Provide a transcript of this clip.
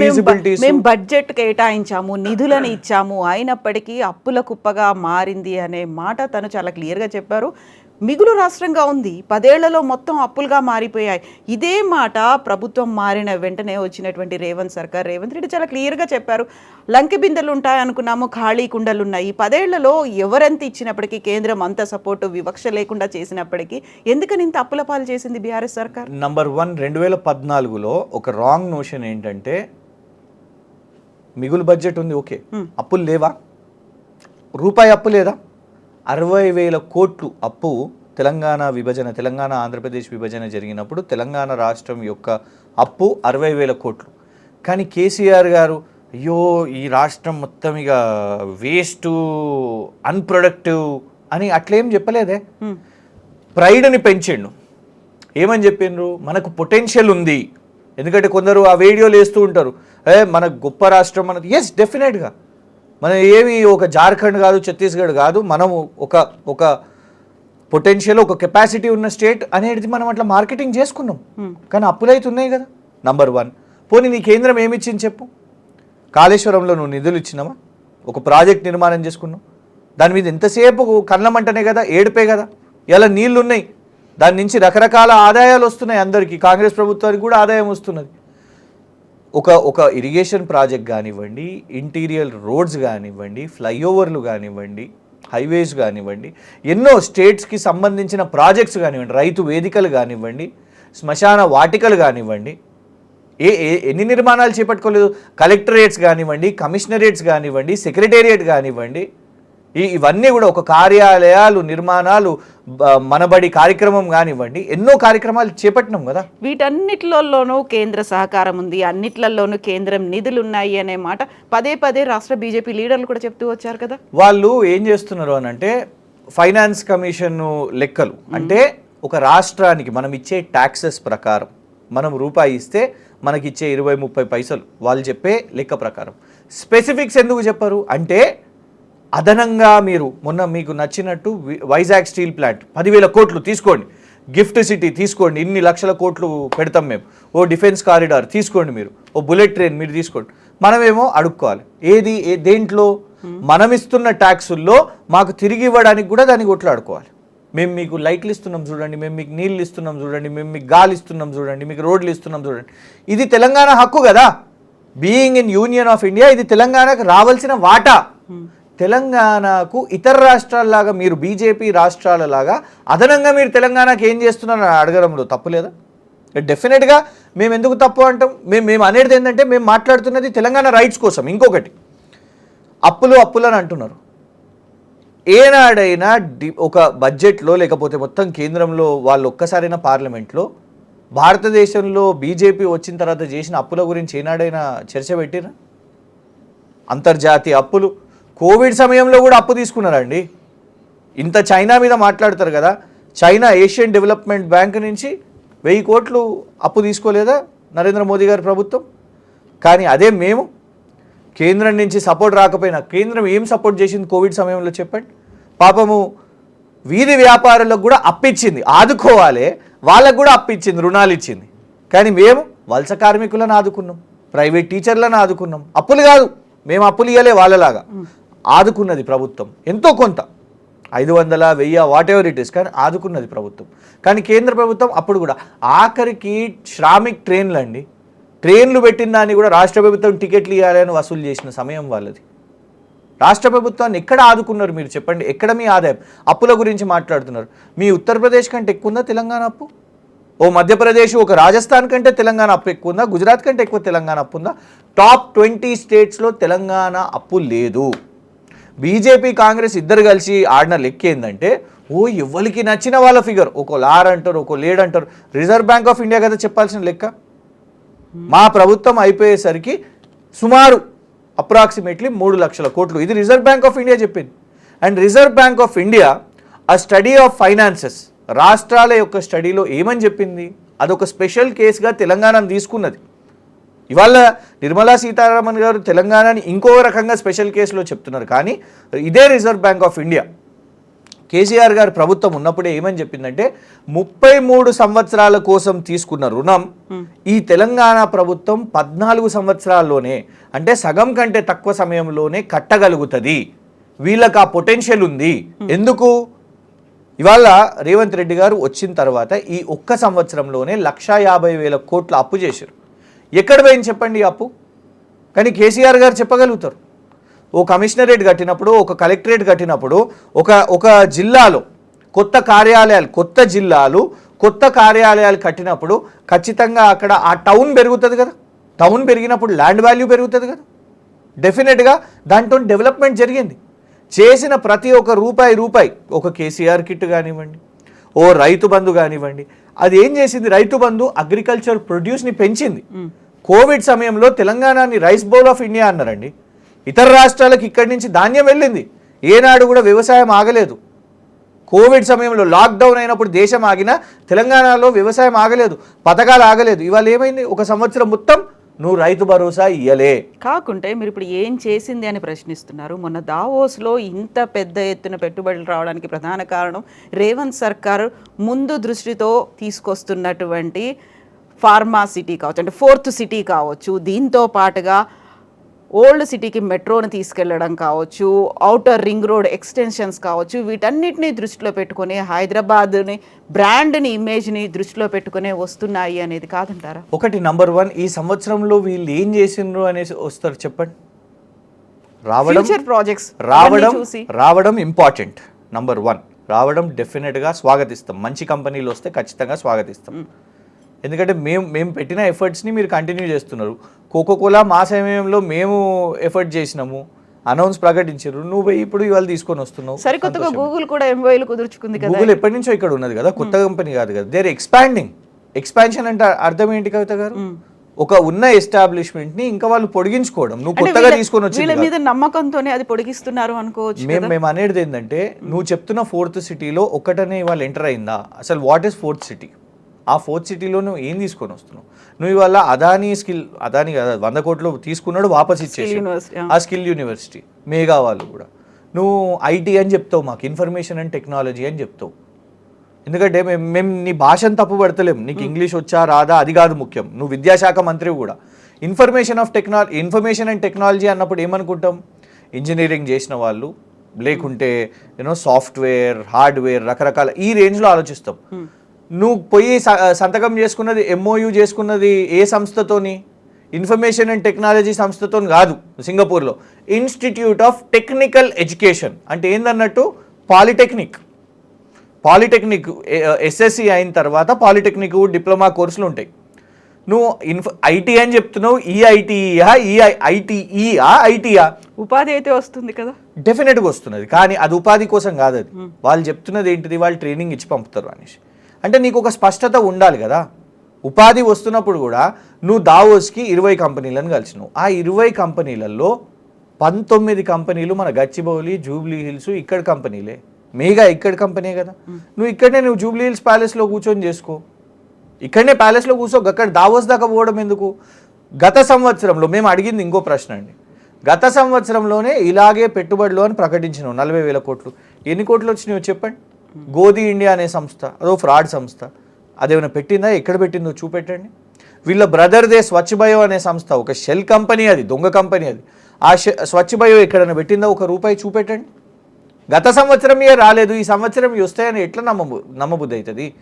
మేము బడ్జెట్ కేటాయించాము, నిధులను ఇచ్చాము, అయినప్పటికీ అప్పుల కుప్పగా మారింది అనే మాట తను చాలా క్లియర్గా చెప్పారు. మిగులు రాష్ట్రంగా ఉంది, 10 ఏళ్లలో మొత్తం అప్పులుగా మారిపోయాయి. ఇదే మాట ప్రభుత్వం మారిన వెంటనే వచ్చినటువంటి రేవంత్ రెడ్డి చాలా క్లియర్గా చెప్పారు. లంకె బిందెలు ఉంటాయి అనుకున్నాము, ఖాళీ కుండలు ఉన్నాయి. 10 ఏళ్లలో ఎవరెంత ఇచ్చినప్పటికీ, కేంద్రం అంత సపోర్టు వివక్ష లేకుండా చేసినప్పటికీ ఎందుకని ఇంత అప్పుల పాలు చేసింది బీఆర్ఎస్ సర్కార్? నంబర్ 1, 2014లో ఒక రాంగ్ నోషన్ ఏంటంటే మిగులు బడ్జెట్ ఉంది, ఓకే, అప్పులు లేవా, రూపాయి అప్పు లేదా? 60,000 కోట్లు అప్పు తెలంగాణ ఆంధ్రప్రదేశ్ విభజన జరిగినప్పుడు తెలంగాణ రాష్ట్రం యొక్క అప్పు 60,000 కోట్లు. కానీ కేసీఆర్ గారు అయ్యో ఈ రాష్ట్రం మొత్తం ఇక వేస్ట్, అన్ప్రొడక్టివ్ అని అట్లేం చెప్పలేదే. ప్రైడ్ని పెంచిండు. ఏమని చెప్పిండ్రు? మనకు పొటెన్షియల్ ఉంది. ఎందుకంటే కొందరు ఆ వీడియోలు వేస్తూ ఉంటారు, మన గొప్ప రాష్ట్రం మనది. ఎస్, డెఫినెట్గా మనం ఏమి ఒక జార్ఖండ్ కాదు, ఛత్తీస్గఢ్ కాదు, మనము ఒక పొటెన్షియల్, ఒక కెపాసిటీ ఉన్న స్టేట్ అనేది మనం అట్లా మార్కెటింగ్ చేసుకున్నాం. కానీ అప్పులు అయితే ఉన్నాయి కదా. నంబర్ 1, పోనీ నీ కేంద్రం ఏమిచ్చింది చెప్పు? కాళేశ్వరంలో నువ్వు నిధులు ఇచ్చినావా? ఒక ప్రాజెక్ట్ నిర్మాణం చేసుకున్నావు, దాని మీద ఎంతసేపు కళ్ళమంటనే కదా, ఏడిపే కదా. ఇలా నీళ్లు ఉన్నాయి, దాని నుంచి రకరకాల ఆదాయాలు వస్తున్నాయి అందరికీ, కాంగ్రెస్ ప్రభుత్వానికి కూడా ఆదాయం వస్తున్నది. ఒక ఇరిగేషన్ ప్రాజెక్ట్ కానివ్వండి, ఇంటీరియర్ రోడ్స్ కానివ్వండి, ఫ్లైఓవర్లు కానివ్వండి, హైవేస్ కానివ్వండి, ఎన్నో స్టేట్స్కి సంబంధించిన ప్రాజెక్ట్స్ కానివ్వండి, రైతు వేదికలు కానివ్వండి, శ్మశాన వాటికలు కానివ్వండి, ఎన్ని నిర్మాణాలు చేపట్టుకోలేదు. కలెక్టరేట్స్ కానివ్వండి, కమిషనరేట్స్ కానివ్వండి, సెక్రటేరియట్ కానివ్వండి, ఇవన్నీ కూడా ఒక కార్యాలయాలు, నిర్మాణాలు, మనబడి కార్యక్రమం కానివ్వండి, ఎన్నో కార్యక్రమాలు చేపట్టినాం కదా. వీటన్నిటిలోనూ కేంద్ర సహకారం ఉంది, అన్నిట్లలోనూ కేంద్రం నిధులు ఉన్నాయి అనే మాట పదే రాష్ట్ర బీజేపీ లీడర్లు కూడా చెప్తూ వచ్చారు కదా. వాళ్ళు ఏం చేస్తున్నారు అని అంటే, ఫైనాన్స్ కమిషన్ లెక్కలు అంటే ఒక రాష్ట్రానికి మనం ఇచ్చే ట్యాక్సెస్ ప్రకారం మనం రూపాయి ఇస్తే మనకిచ్చే 20-30 పైసలు వాళ్ళు చెప్పే లెక్క ప్రకారం. స్పెసిఫిక్స్ ఎందుకు చెప్పరు అంటే, అదనంగా మీరు మొన్న మీకు నచ్చినట్టు వైజాగ్ స్టీల్ ప్లాంట్ 10,000 కోట్లు తీసుకోండి, గిఫ్ట్ సిటీ తీసుకోండి, ఇన్ని లక్షల కోట్లు పెడతాం మేము, ఓ డిఫెన్స్ కారిడార్ తీసుకోండి, మీరు ఓ బుల్లెట్ ట్రైన్ మీరు తీసుకోండి. మనమేమో అడుక్కోవాలి. దేంట్లో? మనం ఇస్తున్న ట్యాక్సుల్లో మాకు తిరిగి ఇవ్వడానికి కూడా దానికి కొట్లాడుకోవాలి. మేము మీకు లైట్లు ఇస్తున్నాం చూడండి, మేము మీకు నీళ్ళు ఇస్తున్నాం చూడండి, మేము మీకు గాలి ఇస్తున్నాం చూడండి, మీకు రోడ్లు ఇస్తున్నాం చూడండి. ఇది తెలంగాణ హక్కు కదా. Being in union of India ఇది తెలంగాణకు రావాల్సిన వాటా. తెలంగాణకు ఇతర రాష్ట్రాలలాగా, మీరు బీజేపీ రాష్ట్రాలలాగా అదనంగా మీరు తెలంగాణకు ఏం చేస్తున్నారని అడగడంలో తప్పు లేదా? డెఫినెట్గా మేము ఎందుకు తప్పు అంటాం? మేము అనేది ఏంటంటే, మేము మాట్లాడుతున్నది తెలంగాణ రైట్స్ కోసం. ఇంకొకటి, అప్పులని అంటున్నారు. ఏనాడైనా ఒక బడ్జెట్లో లేకపోతే మొత్తం కేంద్రంలో వాళ్ళు ఒక్కసారైనా పార్లమెంట్లో భారతదేశంలో బీజేపీ వచ్చిన తర్వాత చేసిన అప్పుల గురించి ఏనాడైనా చర్చ పెట్టినా? అంతర్జాతీయ అప్పులు, కోవిడ్ సమయంలో కూడా అప్పు తీసుకున్నారండి. ఇంత చైనా మీద మాట్లాడతారు కదా, చైనా ఏషియన్ డెవలప్మెంట్ బ్యాంక్ నుంచి 1000 కోట్లు అప్పు తీసుకోలేదా నరేంద్ర మోదీ గారి ప్రభుత్వం? కానీ అదే మేము కేంద్రం నుంచి సపోర్ట్ రాకపోయినా, కేంద్రం ఏం సపోర్ట్ చేసింది కోవిడ్ సమయంలో చెప్పండి? పాపము వీధి వ్యాపారులకు కూడా అప్పిచ్చింది, ఆదుకోవాలి, వాళ్ళకు కూడా అప్పిచ్చింది, రుణాలు ఇచ్చింది. కానీ మేము వలస కార్మికులను ఆదుకున్నాం, ప్రైవేట్ టీచర్లను ఆదుకున్నాం. అప్పులు కాదు, మేము అప్పులు ఇవ్వలే, వాళ్ళలాగా ఆదుకున్నది ప్రభుత్వం. ఎంతో కొంత 500, 1000 వాట్ ఎవర్ ఇట్ ఇస్, కానీ ఆదుకున్నది ప్రభుత్వం. కానీ కేంద్ర ప్రభుత్వం అప్పుడు కూడా ఆఖరికి శ్రామిక్ ట్రైన్లు పెట్టిన దాన్ని కూడా రాష్ట్ర ప్రభుత్వం టికెట్లు ఇవ్వాలని వసూలు చేసిన సమయం వాళ్ళది. రాష్ట్ర ప్రభుత్వాన్ని ఎక్కడ ఆదుకున్నారు మీరు చెప్పండి? ఎక్కడ మీ ఆదాయం? అప్పుల గురించి మాట్లాడుతున్నారు. మీ ఉత్తరప్రదేశ్ కంటే ఎక్కువ ఉందా తెలంగాణ అప్పు? ఓ మధ్యప్రదేశ్, ఒక రాజస్థాన్ కంటే తెలంగాణ అప్పు ఎక్కువ ఉందా? గుజరాత్ కంటే ఎక్కువ తెలంగాణ అప్పు ఉందా? టాప్ 20 స్టేట్స్లో తెలంగాణ అప్పు లేదు. బీజేపీ కాంగ్రెస్ ఇద్దరు కలిసి ఆడిన లెక్క ఏంటంటే, ఎవరికి నచ్చిన వాళ్ళ ఫిగర్, ఒక లార్ అంటారు, ఒక లేడ్ అంటారు. రిజర్వ్ బ్యాంక్ ఆఫ్ ఇండియా కదా చెప్పాల్సిన లెక్క. మా ప్రభుత్వం అయిపోయేసరికి సుమారు అప్రాక్సిమేట్లీ 3 లక్షల కోట్లు, ఇది రిజర్వ్ బ్యాంక్ ఆఫ్ ఇండియా చెప్పింది. And reserve bank of India ఆ స్టడీ ఆఫ్ ఫైనాన్సెస్, రాష్ట్రాల యొక్క స్టడీలో ఏమని చెప్పింది? అదొక స్పెషల్ కేసుగా తెలంగాణను తీసుకున్నది. ఇవాళ నిర్మలా సీతారామన్ గారు తెలంగాణని ఇంకో రకంగా స్పెషల్ కేసులో చెప్తున్నారు. కానీ ఇదే reserve bank of India KCR గారి ప్రభుత్వం ఉన్నప్పుడే ఏమని చెప్పిందంటే 33 సంవత్సరాల కోసం తీసుకున్న రుణం ఈ తెలంగాణ ప్రభుత్వం 14 సంవత్సరాల్లోనే, అంటే సగం కంటే తక్కువ సమయంలోనే కట్టగలుగుతుంది, వీళ్ళకి ఆ పొటెన్షియల్ ఉంది. ఎందుకు? ఇవాళ రేవంత్ రెడ్డి గారు వచ్చిన తర్వాత ఈ ఒక్క సంవత్సరంలోనే 1,50,000 కోట్ల అప్పు చేశారు. ఎక్కడ పోయింది చెప్పండి ఈ అప్పు? కానీ కేసీఆర్ గారు చెప్పగలుగుతారు. ఓ కమిషనరేట్ కట్టినప్పుడు, ఒక కలెక్టరేట్ కట్టినప్పుడు, ఒక జిల్లాలో కొత్త జిల్లాలు కొత్త కార్యాలయాలు కట్టినప్పుడు ఖచ్చితంగా అక్కడ ఆ టౌన్ పెరుగుతుంది కదా. టౌన్ పెరిగినప్పుడు ల్యాండ్ వాల్యూ పెరుగుతుంది కదా. డెఫినెట్గా దాంట్లో డెవలప్మెంట్ జరిగింది. చేసిన ప్రతి ఒక్క రూపాయి, ఒక కేసీఆర్ కిట్ కానివ్వండి, ఓ రైతు బంధు కానివ్వండి, అది ఏం చేసింది? రైతు బంధు అగ్రికల్చర్ ప్రొడ్యూస్ని పెంచింది. కోవిడ్ సమయంలో తెలంగాణని రైస్ బౌల్ ఆఫ్ ఇండియా అన్నారండి. ఇతర రాష్ట్రాలకు ఇక్కడి నుంచి ధాన్యం వెళ్ళింది. ఏనాడు కూడా వ్యవసాయం ఆగలేదు. కోవిడ్ సమయంలో లాక్డౌన్ అయినప్పుడు దేశం ఆగినా తెలంగాణలో వ్యవసాయం ఆగలేదు, పథకాలు ఆగలేదు. ఇవాళ ఏమైంది? ఒక సంవత్సరం మొత్తం నువ్వు రైతు భరోసా ఇయ్యలే. కాకుంటే మీరు ఇప్పుడు ఏం చేసింది అని ప్రశ్నిస్తున్నారు. మొన్న దావోస్లో ఇంత పెద్ద ఎత్తున పెట్టుబడులు రావడానికి ప్రధాన కారణం రేవంత్ సర్కార్ ముందు దృష్టితో తీసుకొస్తున్నటువంటి ఫార్మా సిటీ కావచ్చు, అంటే 4th సిటీ కావచ్చు, దీంతో పాటుగా ఓల్డ్ సిటీకి మెట్రోని తీసుకెళ్లడం కావచ్చు, ఔటర్ రింగ్ రోడ్ ఎక్స్టెన్షన్స్ కావచ్చు, వీటన్నిటిని దృష్టిలో పెట్టుకుని హైదరాబాద్ని బ్రాండ్ని ఇమేజ్ని దృష్టిలో పెట్టుకునే వస్తున్నాయి అనేది కాదంటారా? ఒకటి నంబర్ 1, ఈ సంవత్సరంలో వీళ్ళు ఏం చేసిండ్రు అనేసి వస్తారు చెప్పండి. రావడం ఇంపార్టెంట్. నంబర్ 1 రావడం డెఫినెట్గా స్వాగతిస్తాం. మంచి కంపెనీలు వస్తే ఖచ్చితంగా స్వాగతిస్తాం. ఎందుకంటే మేము పెట్టిన ఎఫర్ట్స్ని మీరు కంటిన్యూ చేస్తున్నారు. కోకోకోలా మా సమయంలో మేము ఎఫర్ట్ చేసినాము, అనౌన్స్ ప్రకటించారు, నువ్వు ఇప్పుడు ఇవాళ తీసుకొని వస్తున్నావు. సరికొత్తగా గూగుల్ కూడా ఎంఓయూలు కుదుర్చుకుంది కదా. గూగుల్ ఎప్పటి నుంచో ఇక్కడ ఉన్నది కదా, కొత్త కంపెనీ కాదు కదా. దేర్ ఎక్స్పాన్షన్ అంటే అర్థం ఏంటి కవిత గారు? ఒక ఉన్న ఎస్టాబ్లిష్మెంట్ ని ఇంకా వాళ్ళు పొడిగించుకోవడం. నువ్వు కొత్తగా తీసుకొని వచ్చి వీళ్ళ మీద నమ్మకంతోనే అది పొడిగిస్తున్నారు అనుకోవచ్చు. మేము అనేది ఏంటంటే, నువ్వు చెప్తున్న 4th సిటీలో ఒకటనే వాళ్ళు ఎంటర్ అయిందా? అసలు వాట్ ఈస్ 4th సిటీ? ఆ 4th సిటీలో నువ్వు ఏం తీసుకొని వస్తున్నావు? నువ్వు ఇవాళ అదానీ కదా 100 కోట్లు తీసుకున్నాడు, వాపస్ ఇచ్చేసి ఆ స్కిల్ యూనివర్సిటీ మేఘా వాళ్ళు కూడా. నువ్వు ఐటీ అని చెప్తావు, మాకు ఇన్ఫర్మేషన్ అండ్ టెక్నాలజీ అని చెప్తావు. ఎందుకంటే మేము నీ భాషను తప్పు పడతలేము, నీకు ఇంగ్లీష్ వచ్చా రాదా అది కాదు ముఖ్యం. నువ్వు విద్యాశాఖ మంత్రి కూడా. ఇన్ఫర్మేషన్ అండ్ టెక్నాలజీ అన్నప్పుడు ఏమనుకుంటాం? ఇంజనీరింగ్ చేసిన వాళ్ళు, లేకుంటే సాఫ్ట్వేర్, హార్డ్వేర్, రకరకాల ఈ రేంజ్లో ఆలోచిస్తాం. నువ్వు పోయి సంతకం చేసుకున్నది, ఎంఓయూ చేసుకున్నది ఏ సంస్థతోని? ఇన్ఫర్మేషన్ అండ్ టెక్నాలజీ సంస్థతో కాదు, సింగపూర్లో ఇన్స్టిట్యూట్ ఆఫ్ టెక్నికల్ ఎడ్యుకేషన్. అంటే ఏందన్నట్టు పాలిటెక్నిక్ ఎస్ఎస్సి అయిన తర్వాత పాలిటెక్నిక్ డిప్లొమా కోర్సులు ఉంటాయి. నువ్వు ఐటీ అని చెప్తున్నావు, ఐటీయా ఉపాధి అయితే వస్తుంది కదా, డెఫినెట్గా వస్తున్నది. కానీ అది ఉపాధి కోసం కాదు. అది వాళ్ళు చెప్తున్నది ఏంటిది? వాళ్ళు ట్రైనింగ్ ఇచ్చి పంపుతారు అనేసి. అంటే నీకు ఒక స్పష్టత ఉండాలి కదా. ఉపాధి వస్తున్నప్పుడు కూడా నువ్వు దావోస్కి 20 కంపెనీలను కలిసినావు. ఆ 20 కంపెనీలలో 19 కంపెనీలు మన గచ్చిబౌలి, జూబ్లీ హిల్స్ ఇక్కడ కంపెనీలే. మేఘా ఇక్కడ కంపెనీ కదా. నువ్వు జూబ్లీ హిల్స్ ప్యాలెస్లో కూర్చొని చేసుకో, ఇక్కడనే ప్యాలెస్లో కూర్చో. అక్కడ దావోస్ దాకా పోవడం ఎందుకు? గత సంవత్సరంలో మేము అడిగింది ఇంకో ప్రశ్న అండి. గత సంవత్సరంలోనే ఇలాగే పెట్టుబడులు అని ప్రకటించినావు 40,000 కోట్లు. ఎన్ని కోట్లు వచ్చినాయో చెప్పండి. గోధి ఇండియా అనే సంస్థ, అదో ఫ్రాడ్ సంస్థ, అదేమైనా పెట్టిందా? ఎక్కడ పెట్టిందో చూపెట్టండి. వీళ్ళ బ్రదర్దే స్వచ్ఛ బయో అనే సంస్థ, ఒక షెల్ కంపెనీ, అది దొంగ కంపెనీ. అది ఆ స్వచ్ఛ బయో ఎక్కడైనా పెట్టిందా? ₹1 చూపెట్టండి. గత సంవత్సరం రాలేదు, ఈ సంవత్సరం వస్తాయని ఎట్లా నమ్మబుద్ధి అవుతుంది?